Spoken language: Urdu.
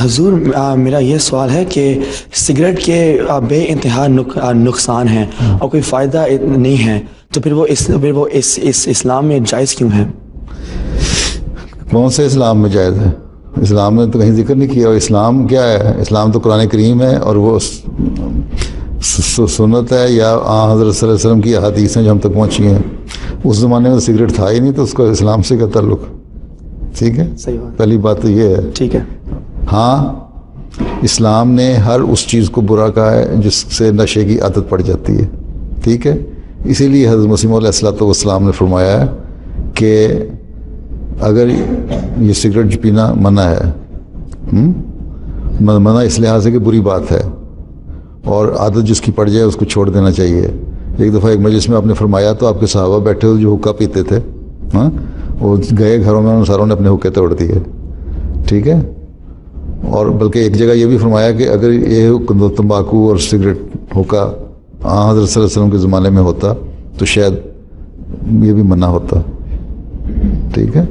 حضور میرا یہ سوال ہے کہ سگریٹ کے بے انتہا نقصان ہیں اور کوئی فائدہ نہیں ہے، تو پھر وہ اس اسلام میں جائز کیوں ہے؟ کون سے اسلام میں جائز ہے؟ اسلام نے تو کہیں ذکر نہیں کیا. اور اسلام کیا ہے؟ اسلام تو قرآن کریم ہے اور وہ سنت ہے یا حضرت صلی اللہ علیہ وسلم کی احادیث ہیں جو ہم تک پہنچی ہیں. اس زمانے میں سگریٹ تھا ہی نہیں، تو اس کا اسلام سے کیا تعلق؟ ٹھیک ہے، صحیح بات. پہلی بات تو یہ ہے. ٹھیک ہے. ہاں، اسلام نے ہر اس چیز کو برا کہا ہے جس سے نشے کی عادت پڑ جاتی ہے. ٹھیک ہے، اسی لیے حضرت مسیح علیہ الصلوۃ والسلام نے فرمایا ہے کہ اگر یہ سگریٹ پینا منع ہے، منع اس لحاظ سے کہ بری بات ہے اور عادت جس کی پڑ جائے اس کو چھوڑ دینا چاہیے. ایک دفعہ ایک مجلس میں آپ نے فرمایا تو آپ کے صحابہ بیٹھے ہوئے جو حقہ پیتے تھے، ہاں، وہ گئے گھروں میں، ان ساروں نے اپنے حقے توڑ دیے. ٹھیک ہے، اور بلکہ ایک جگہ یہ بھی فرمایا کہ اگر یہ تمباکو اور سگریٹ حقہ حضرت صلی اللہ علیہ وسلم کے زمانے میں ہوتا تو شاید یہ بھی منع ہوتا. ٹھیک ہے.